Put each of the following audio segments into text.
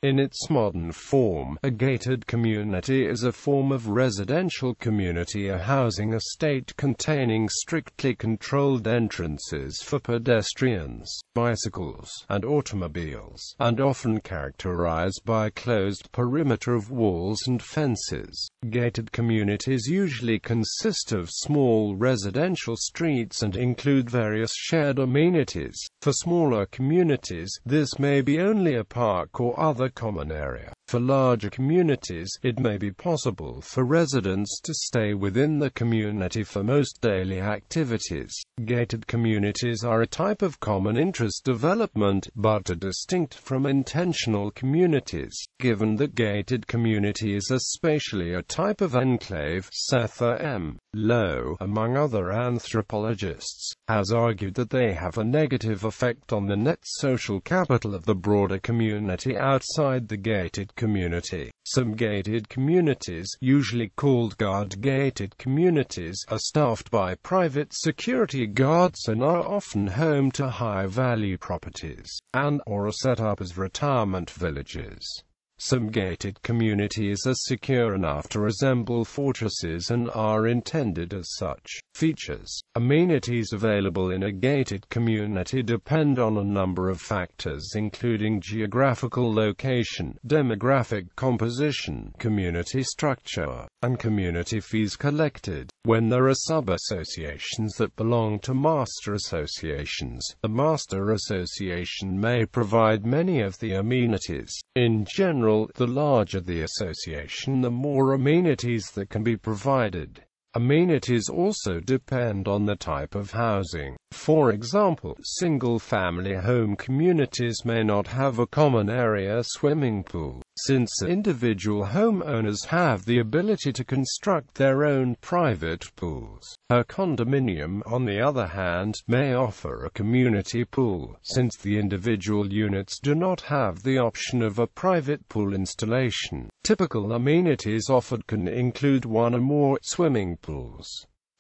In its modern form, a gated community is a form of residential community or housing estate containing strictly controlled entrances for pedestrians, bicycles, and automobiles, and often characterized by a closed perimeter of walls and fences. Gated communities usually consist of small residential streets and include various shared amenities. For smaller communities, this may be only a park or other common area. For larger communities, it may be possible for residents to stay within the community for most daily activities. Gated communities are a type of common interest development, but are distinct from intentional communities, given that gated community is especially a type of enclave. Sether M. Lowe, among other anthropologists, has argued that they have a negative effect on the net social capital of the broader community outside the gated community. Some gated communities, usually called guard-gated communities, are staffed by private security guards and are often home to high-value properties, and/or are set up as retirement villages. Some gated communities are secure enough to resemble fortresses and are intended as such. Features. Amenities available in a gated community depend on a number of factors including geographical location, demographic composition, community structure, and community fees collected. When there are sub-associations that belong to master associations, the master association may provide many of the amenities. In general, the larger the association, the more amenities that can be provided. Amenities also depend on the type of housing. For example, single-family home communities may not have a common area swimming pool, since individual homeowners have the ability to construct their own private pools. A condominium, on the other hand, may offer a community pool, since the individual units do not have the option of a private pool installation. Typical amenities offered can include one or more swimming pools,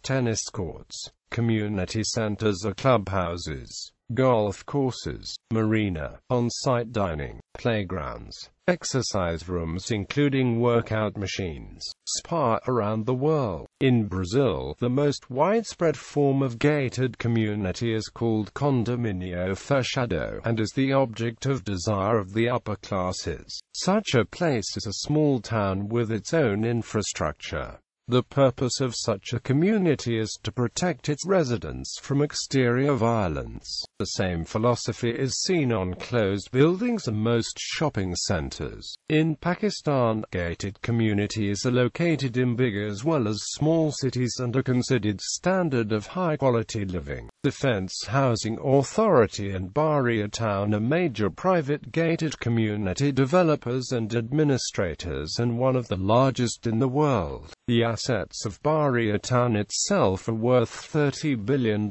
tennis courts, community centers or clubhouses, golf courses, marina, on-site dining, playgrounds, exercise rooms including workout machines, spa. Around the world. In Brazil, the most widespread form of gated community is called condomínio fechado, and is the object of desire of the upper classes. Such a place is a small town with its own infrastructure. The purpose of such a community is to protect its residents from exterior violence. The same philosophy is seen on closed buildings and most shopping centers. In Pakistan, gated communities are located in big as well as small cities and are considered standard of high-quality living. Defense Housing Authority and Bahria Town are major private gated community developers and administrators and one of the largest in the world. The assets of Bahria Town itself are worth $30 billion.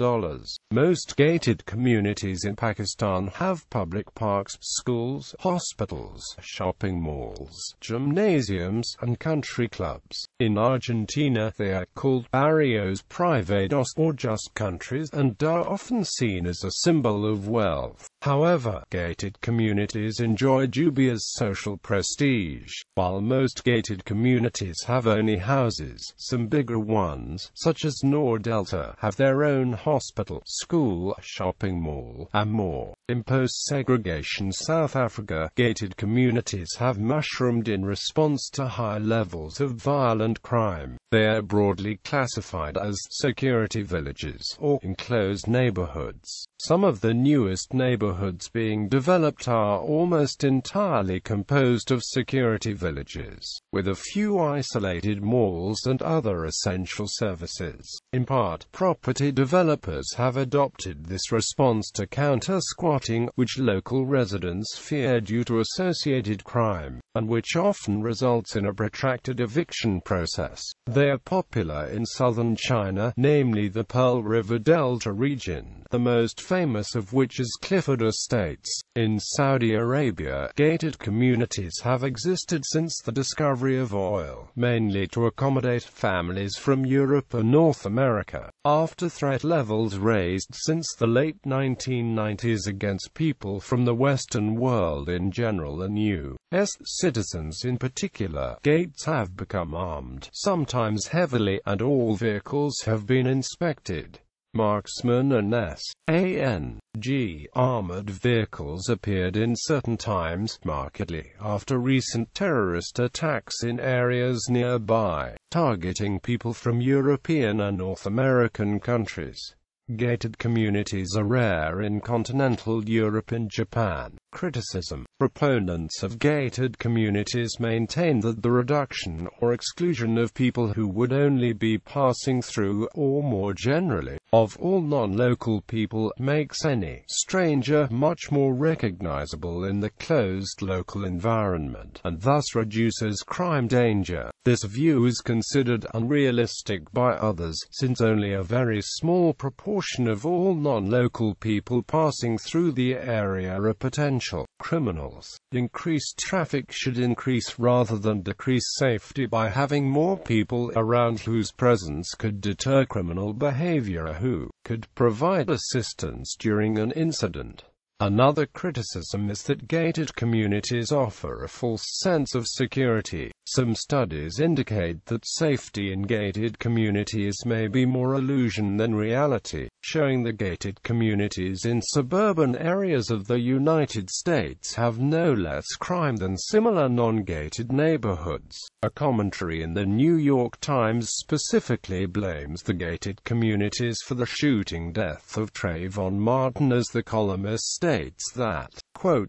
Most gated communities in Pakistan have public parks, schools, hospitals, shopping malls, gymnasiums, and country clubs. In Argentina, they are called barrios privados or just countries, and are often seen as a symbol of wealth. However, gated communities enjoy dubious social prestige. While most gated communities have only houses, some bigger ones, such as Noor Delta, have their own hospital, school, shopping mall, and more. In post-segregation South Africa, gated communities have mushroomed in response to high levels of violent crime. They are broadly classified as security villages or enclosed neighborhoods. Some of the newest neighborhoods being developed are almost entirely composed of security villages, with a few isolated malls and other essential services. In part, property developers have adopted this response to counter squatting, which local residents fear due to associated crime. and which often results in a protracted eviction process. They are popular in southern China, namely the Pearl River Delta region, the most famous of which is Clifford Estates. In Saudi Arabia, gated communities have existed since the discovery of oil, mainly to accommodate families from Europe and North America. After threat levels raised since the late 1990s against people from the Western world in general and U.S. citizens in particular, gates have become armed, sometimes heavily, and all vehicles have been inspected. Marksmen and S.A.N.G. armored vehicles appeared in certain times, markedly after recent terrorist attacks in areas nearby, targeting people from European and North American countries. Gated communities are rare in continental Europe and Japan. Criticism. Proponents of gated communities maintain that the reduction or exclusion of people who would only be passing through, or more generally, of all non-local people, makes any stranger much more recognizable in the closed local environment, and thus reduces crime danger. This view is considered unrealistic by others, since only a very small proportion of all non-local people passing through the area are potential criminals. Increased traffic should increase rather than decrease safety by having more people around whose presence could deter criminal behavior or who could provide assistance during an incident. Another criticism is that gated communities offer a false sense of security. Some studies indicate that safety in gated communities may be more illusion than reality, showing that gated communities in suburban areas of the United States have no less crime than similar non-gated neighborhoods. A commentary in the New York Times specifically blames the gated communities for the shooting death of Trayvon Martin, as the columnist states that, quote,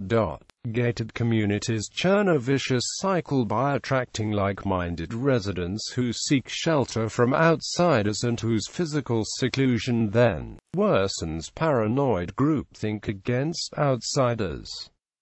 gated communities churn a vicious cycle by attracting like-minded residents who seek shelter from outsiders and whose physical seclusion then worsens paranoid groupthink against outsiders.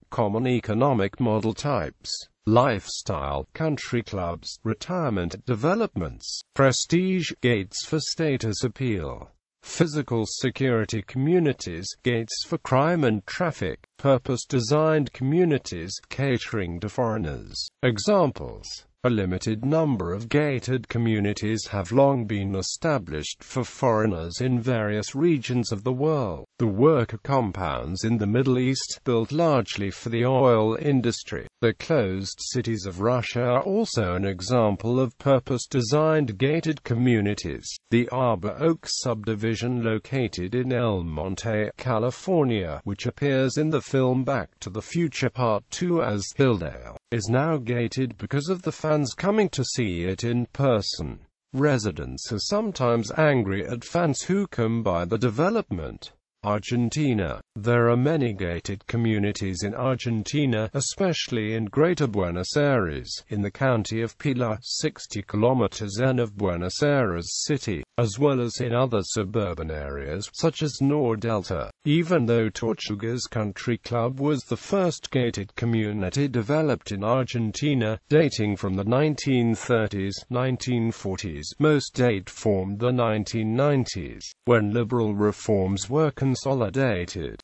Common economic model types: lifestyle, country clubs, retirement developments, prestige, gates for status appeal. Physical security communities, gates for crime and traffic. Purpose-designed communities, catering to foreigners. Examples: a limited number of gated communities have long been established for foreigners in various regions of the world. The worker compounds in the Middle East, built largely for the oil industry. The closed cities of Russia are also an example of purpose-designed gated communities. The Arbor Oaks subdivision located in El Monte, California, which appears in the film Back to the Future Part 2 as Hilldale, is now gated because of the fans coming to see it in person. Residents are sometimes angry at fans who come by the development. Argentina. There are many gated communities in Argentina, especially in Greater Buenos Aires, in the county of Pilar, 60 kilometers east of Buenos Aires City, as well as in other suburban areas, such as Nordelta. Even though Tortugas Country Club was the first gated community developed in Argentina, dating from the 1930s, 1940s, most date formed the 1990s, when liberal reforms were consolidated.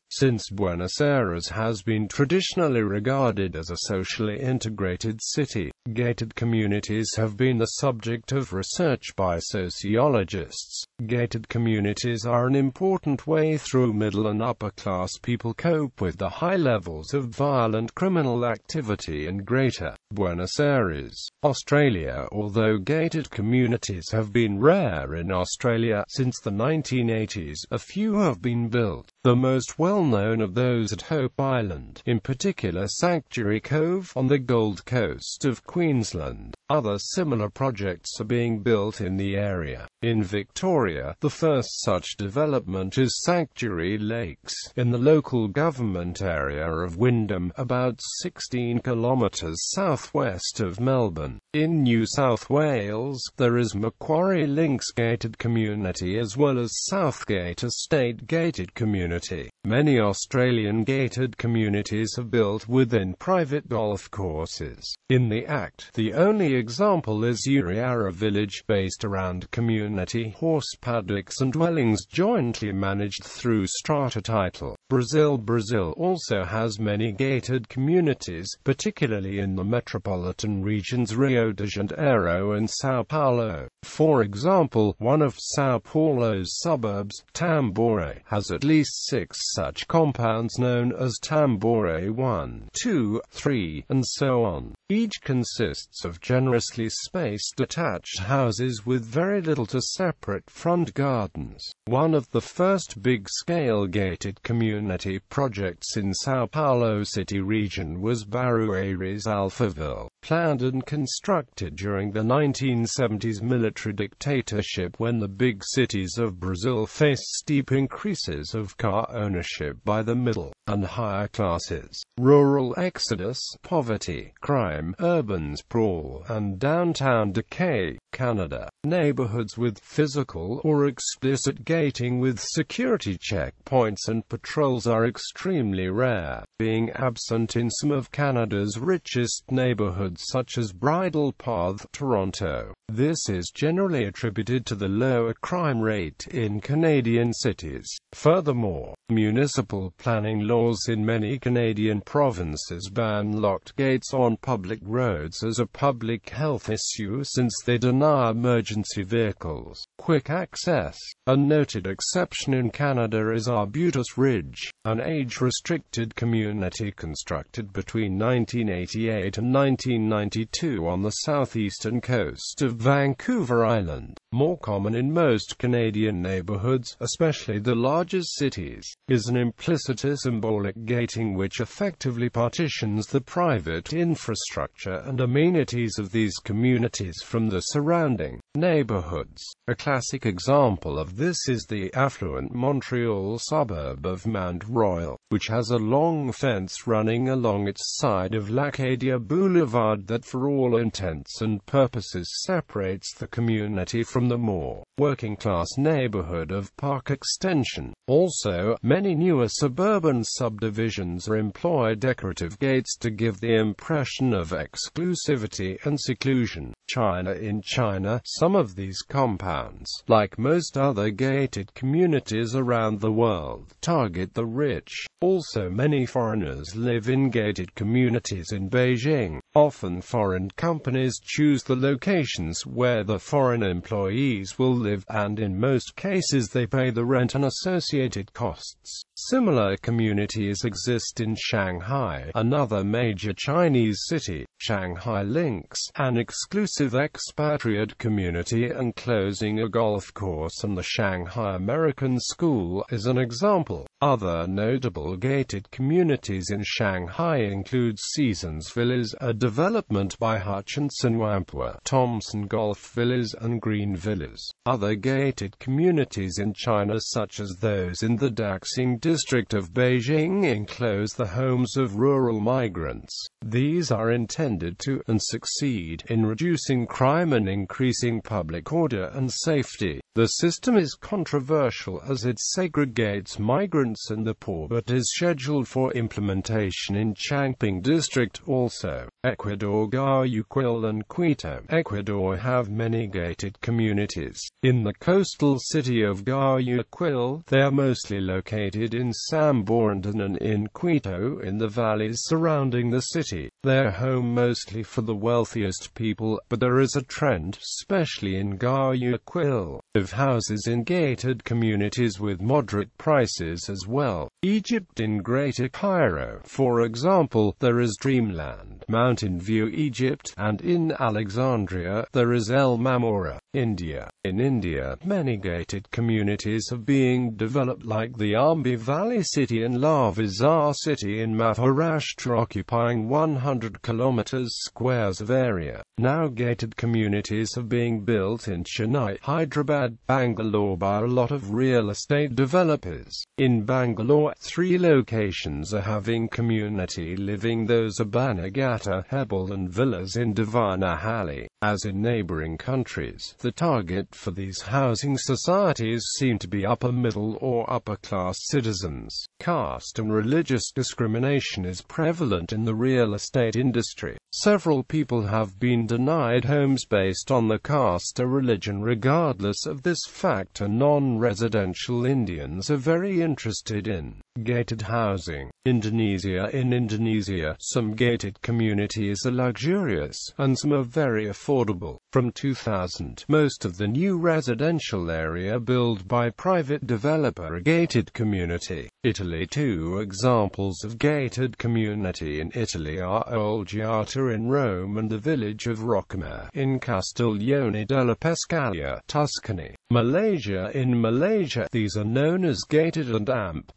Since Buenos Aires has been traditionally regarded as a socially integrated city, gated communities have been the subject of research by sociologists. Gated communities are an important way through middle and upper-class people cope with the high levels of violent criminal activity in Greater Buenos Aires, Australia. Although gated communities have been rare in Australia since the 1980s, a few have been built. The most well-known of those at Hope Island, in particular Sanctuary Cove on the Gold Coast of Queensland. Other similar projects are being built in the area. In Victoria, the first such development is Sanctuary Lakes, in the local government area of Wyndham, about 16 kilometres southwest of Melbourne. In New South Wales, there is Macquarie Links Gated Community as well as Southgate Estate Gated Community. Many Australian gated communities are built within private golf courses. In the Act, the only example is area.For village, based around community horse paddocks and dwellings jointly managed through strata title. Brazil also has many gated communities, particularly in the metropolitan regions Rio de Janeiro and São Paulo. For example, one of São Paulo's suburbs, Tambore, has at least 6 such compounds known as Tambore 1, 2, 3, and so on. Each consists of generously spaced detached houses with very little to separate front gardens. One of the first big-scale gated community projects in São Paulo city region was Barueri's Alphaville, planned and constructed during the 1970s military dictatorship when the big cities of Brazil faced steep increases of car ownership by the middle and higher classes, rural exodus, poverty, crime, urban sprawl, and downtown decay. Canada. Neighborhoods with physical or explicit gating with security checkpoints and patrols are extremely rare, being absent in some of Canada's richest neighborhoods such as Bridle Path, Toronto. This is generally attributed to the lower crime rate in Canadian cities. Furthermore, municipal planning laws in many Canadian provinces ban locked gates on public roads as a public health issue since they deny emergency vehicles quick access. A noted exception in Canada is Arbutus Ridge, an age-restricted community constructed between 1988 and 1992 on the southeastern coast of Vancouver Island. More common in most Canadian neighborhoods, especially the largest cities, is an implicit or symbolic gating which effectively partitions the private infrastructure and amenities of these communities from the surrounding neighborhoods. A classic example of this is the affluent Montreal suburb of Mount Royal, which has a long fence running along its side of L'Acadia Boulevard that for all intents and purposes separates the community from the more working-class neighborhood of Park Extension. Also, many newer suburban subdivisions employ decorative gates to give the impression of exclusivity and seclusion. In China, some of these compounds, like most other gated communities around the world, target the rich. Also, many foreigners live in gated communities in Beijing. Often foreign companies choose the locations where the foreign employees will live, and in most cases they pay the rent and associated costs. Similar communities exist in Shanghai, another major Chinese city. Shanghai links an exclusive expatriate community enclosing a golf course, and the Shanghai American School is an example. Other notable gated communities in Shanghai include Seasons Villas, a development by Hutchinson Whampoa, Thompson Golf Villas, and Green Villas. Other gated communities in China, such as those in the Daxing district of Beijing, enclose the homes of rural migrants. These are intended to and succeed in reducing crime and increasing public order and safety. The system is controversial as it segregates migrants and the poor, but is scheduled for implementation in Changping district also. Ecuador, Guayaquil and Quito. Ecuador have many gated communities. In the coastal city of Guayaquil, they are mostly located in San Borondon and in Quito in the valleys surrounding the city. They are home mostly for the wealthiest people, but there is a trend, especially in Guayaquil, of houses in gated communities with moderate prices as well. Egypt. In Greater Cairo, for example, there is Dreamland, Mountain View Egypt, and in Alexandria, there is El Mamora, India. In India, many gated communities are being developed like the Ambi Valley City and La Vizar City in Maharashtra, occupying 100 kilometers squares of area. Now gated communities are being built in Chennai, Hyderabad, occupied Bangalore by a lot of real estate developers. In Bangalore, 3 locations are having community living. Those are Bannerghatta, Hebbal and villas in Devanahalli. As in neighboring countries, the target for these housing societies seem to be upper middle or upper class citizens. Caste and religious discrimination is prevalent in the real estate industry. Several people have been denied homes based on the caste or religion. Regardless of this fact, non-residential Indians are very interested in gated housing. Indonesia. In Indonesia, some gated communities are luxurious, and some are very affordable. From 2000, most of the new residential area built by private developer a gated community. Italy. 2 examples of gated community in Italy are Olgiata in Rome and the village of Rocamere in Castiglione della Pescaia, Tuscany. Malaysia. In Malaysia, these are known as gated and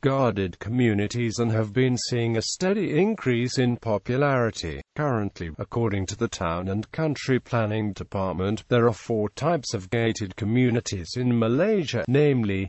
guarded communities and have been seeing a steady increase in popularity. Currently, according to the Town and Country Planning Department, there are 4 types of gated communities in Malaysia, namely,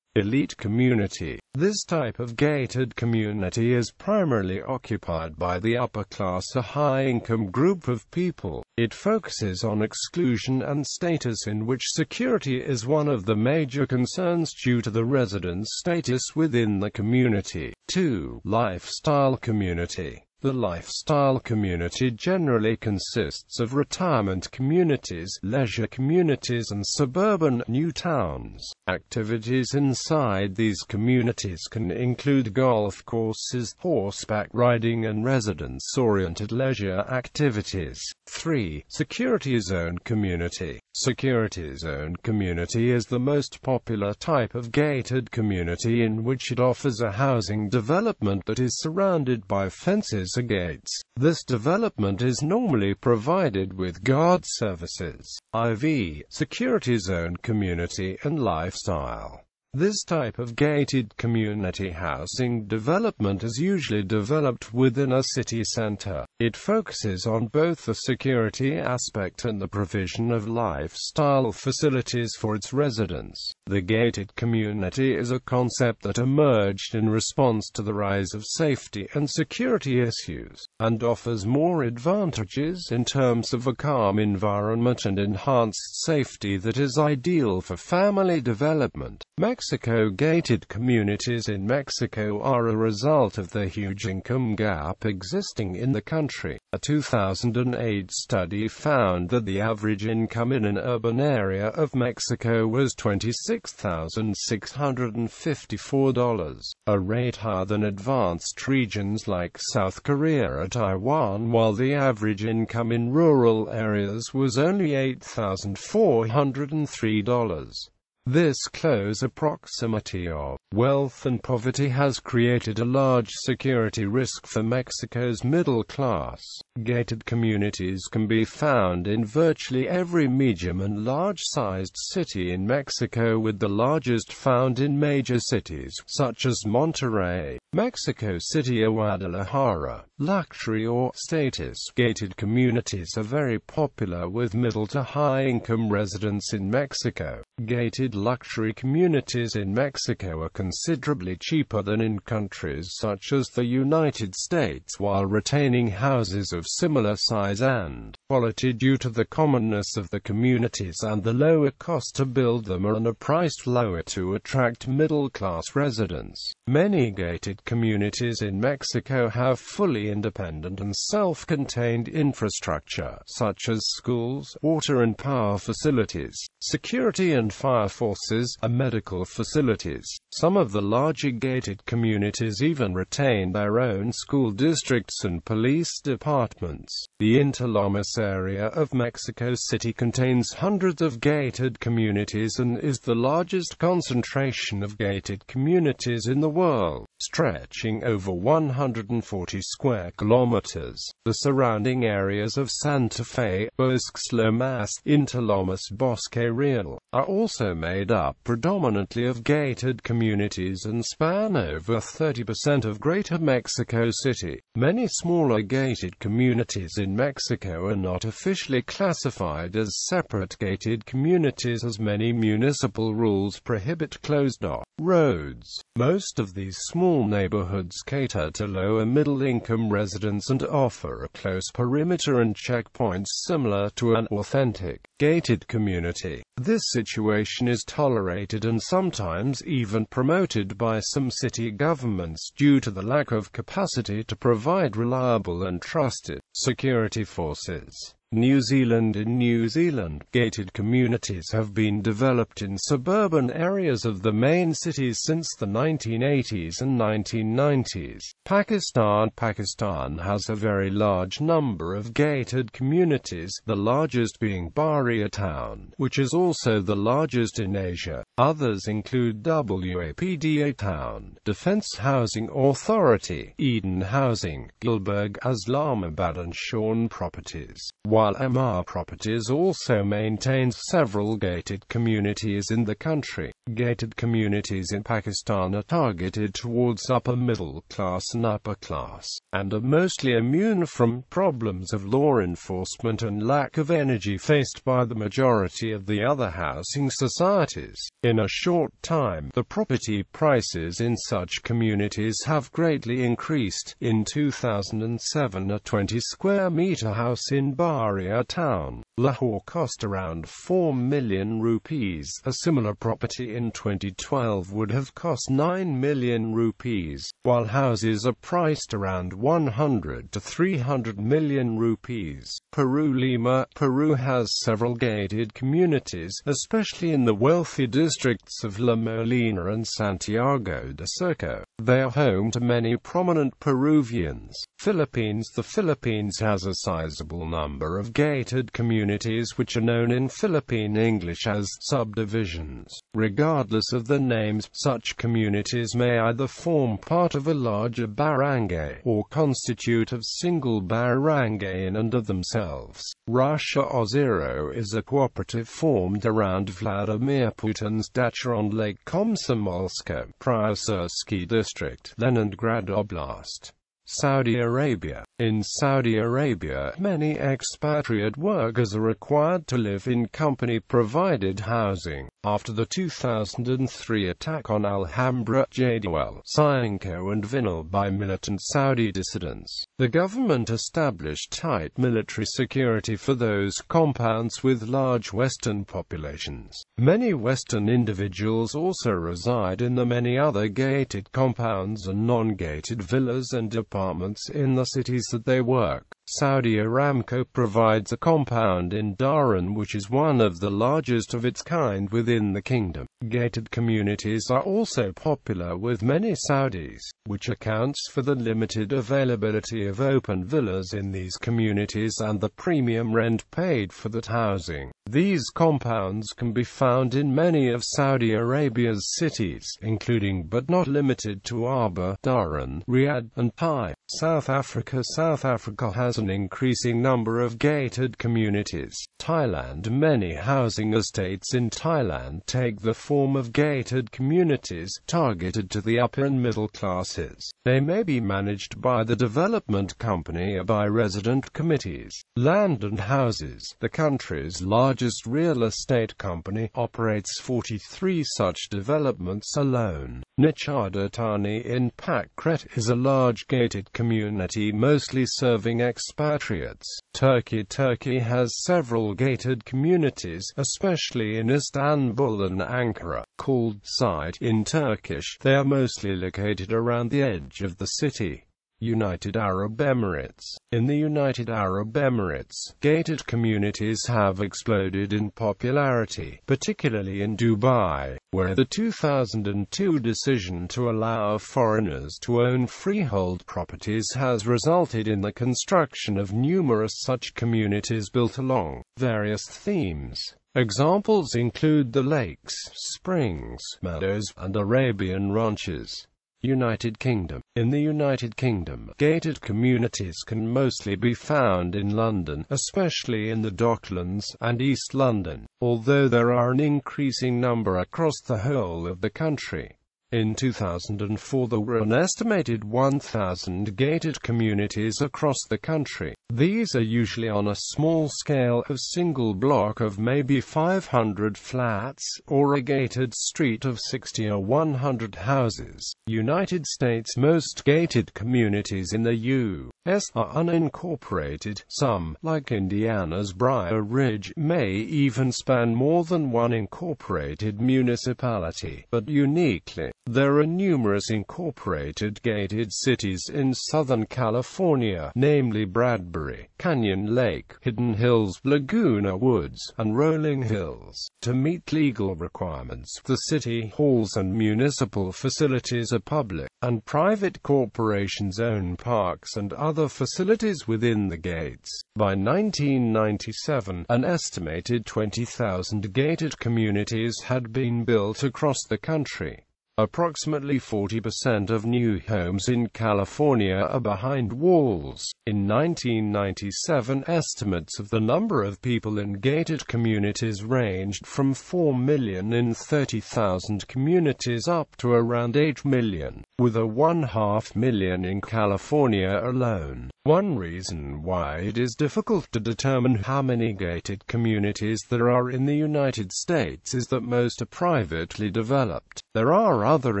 Elite community. This type of gated community is primarily occupied by the upper class, a high-income group of people. It focuses on exclusion and status, in which security is one of the major concerns due to the residents' status within the community. 2. Lifestyle community. The lifestyle community generally consists of retirement communities, leisure communities and suburban new towns. Activities inside these communities can include golf courses, horseback riding and residence-oriented leisure activities. 3. Security zone community. Security zone community is the most popular type of gated community, in which it offers a housing development that is surrounded by fences or gates. This development is normally provided with guard services. IV. Security zone community and lifestyle. This type of gated community housing development is usually developed within a city center. It focuses on both the security aspect and the provision of lifestyle facilities for its residents. The gated community is a concept that emerged in response to the rise of safety and security issues, and offers more advantages in terms of a calm environment and enhanced safety that is ideal for family development. Mexico. Gated communities in Mexico are a result of the huge income gap existing in the country. A 2008 study found that the average income in an urban area of Mexico was $26,654, a rate higher than advanced regions like South Korea or Taiwan, while the average income in rural areas was only $8,403. This close proximity of wealth and poverty has created a large security risk for Mexico's middle class. Gated communities can be found in virtually every medium and large-sized city in Mexico, with the largest found in major cities, such as Monterrey, Mexico City or Guadalajara. Luxury or status. Gated communities are very popular with middle to high-income residents in Mexico. Gated luxury communities in Mexico are considerably cheaper than in countries such as the United States, while retaining houses of similar size and quality due to the commonness of the communities and the lower cost to build them, and are priced lower to attract middle-class residents. Many gated communities in Mexico have fully independent and self-contained infrastructure, such as schools, water and power facilities, security and fire forces, and medical facilities. Some of the larger gated communities even retain their own school districts and police departments. The Interlomas area of Mexico City contains hundreds of gated communities and is the largest concentration of gated communities in the world. Stress. stretching over 140 square kilometers. The surrounding areas of Santa Fe, Bosques Lomas, Interlomas Bosque Real, are also made up predominantly of gated communities and span over 30% of Greater Mexico City. Many smaller gated communities in Mexico are not officially classified as separate gated communities, as many municipal rules prohibit closed-off roads. Most of these small neighborhoods cater to lower middle-income residents and offer a close perimeter and checkpoints similar to an authentic gated community. This situation is tolerated and sometimes even promoted by some city governments due to the lack of capacity to provide reliable and trusted security forces. New Zealand. In New Zealand, gated communities have been developed in suburban areas of the main cities since the 1980s and 1990s. Pakistan has a very large number of gated communities, the largest being Bahria Town, which is also the largest in Asia. Others include Wapda Town, Defence Housing Authority, Eden Housing, Gulberg, Islamabad and Shawn Properties. While MR Properties also maintains several gated communities in the country. Gated communities in Pakistan are targeted towards upper middle class and upper class, and are mostly immune from problems of law enforcement and lack of energy faced by the majority of the other housing societies. In a short time, the property prices in such communities have greatly increased. In 2007, a 20-square-meter house in Bahria Town, Lahore cost around 4 million rupees. A similar property in 2012 would have cost 9 million rupees, while houses are priced around 100 to 300 million rupees. Peru. Lima, Peru has several gated communities, especially in the wealthy districts of La Molina and Santiago de Surco. They are home to many prominent Peruvians. Philippines. The Philippines has a sizable number of gated communities which are known in Philippine English as subdivisions. Regardless of the names, such communities may either form part of a larger barangay or constitute a single barangay in and of themselves. Russia Ozero is a cooperative formed around Vladimir Putin's dacha on Lake Komsomolsk, Pryasersky District, Leningrad Oblast. Saudi Arabia. In Saudi Arabia, many expatriate workers are required to live in company-provided housing. After the 2003 attack on Alhambra, Jadwal, Cinco and Vinal by militant Saudi dissidents, the government established tight military security for those compounds with large Western populations. Many Western individuals also reside in the many other gated compounds and non-gated villas and apartments in the cities that they work. Saudi Aramco provides a compound in Dhahran which is one of the largest of its kind within the kingdom. Gated communities are also popular with many Saudis, which accounts for the limited availability of open villas in these communities and the premium rent paid for that housing. These compounds can be found in many of Saudi Arabia's cities, including but not limited to Aba, Dhahran, Riyadh, and Tai. South Africa. South Africa has an increasing number of gated communities. Thailand. Many housing estates in Thailand take the form of gated communities, targeted to the upper and middle classes. They may be managed by the development company or by resident committees. Land and Houses. The country's largest real estate company operates 43 such developments alone. Nichadatani in Pakret is a large gated community mostly serving expatriates. Turkey has several gated communities, especially in Istanbul and Ankara, called site in Turkish. They are mostly located around the edge of the city. United Arab Emirates. In the United Arab Emirates, gated communities have exploded in popularity, particularly in Dubai, where the 2002 decision to allow foreigners to own freehold properties has resulted in the construction of numerous such communities built along various themes. Examples include the lakes, springs, meadows, and Arabian ranches. United Kingdom. In the United Kingdom, gated communities can mostly be found in London, especially in the Docklands, and East London, although there are an increasing number across the whole of the country. In 2004 there were an estimated 1,000 gated communities across the country. These are usually on a small scale, a single block of maybe 500 flats, or a gated street of 60 or 100 houses. United States. Most gated communities in the U.S. are unincorporated. Some, like Indiana's Briar Ridge, may even span more than one incorporated municipality. But uniquely, there are numerous incorporated gated cities in Southern California, namely Bradbury, Canyon Lake, Hidden Hills, Laguna Woods, and Rolling Hills. To meet legal requirements, the city halls and municipal facilities are public, and private corporations own parks and other facilities within the gates. By 1997, an estimated 20,000 gated communities had been built across the country. Approximately 40% of new homes in California are behind walls. In 1997, estimates of the number of people in gated communities ranged from 4 million in 30,000 communities up to around 8 million, with a 1/2 million in California alone. One reason why it is difficult to determine how many gated communities there are in the United States is that most are privately developed. There are other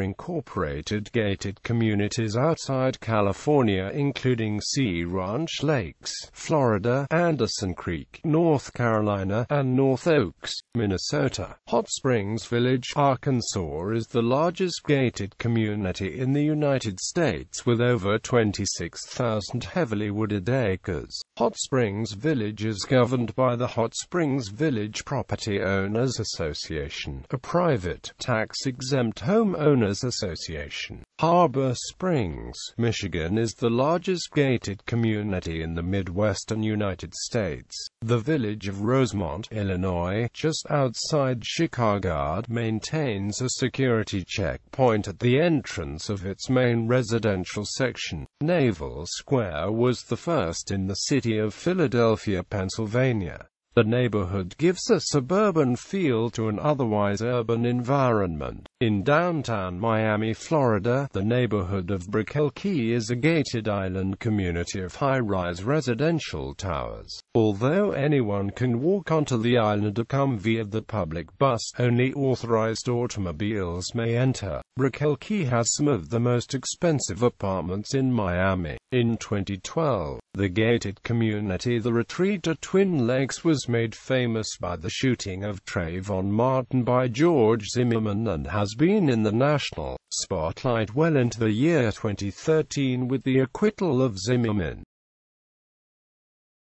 incorporated gated communities outside California, including Sea Ranch Lakes, Florida, Anderson Creek, North Carolina, and North Oaks, Minnesota. Hot Springs Village, Arkansas is the largest gated community in the United States with over 26,000 heavily wooded acres. Hot Springs Village is governed by the Hot Springs Village Property Owners Association, a private, tax-exempt homeowners association. Harbor Springs, Michigan is the largest gated community in the Midwestern United States. The village of Rosemont, Illinois, just outside Chicago, maintains a security checkpoint at the entrance of its main residential section. Naval Square was the first in the city of Philadelphia, Pennsylvania. The neighborhood gives a suburban feel to an otherwise urban environment. In downtown Miami, Florida, the neighborhood of Brickell Key is a gated island community of high-rise residential towers. Although anyone can walk onto the island or come via the public bus, only authorized automobiles may enter. Brickell Key has some of the most expensive apartments in Miami. In 2012, the gated community The Retreat at Twin Lakes was made famous by the shooting of Trayvon Martin by George Zimmerman and has been in the national spotlight well into the year 2013 with the acquittal of Zimmerman.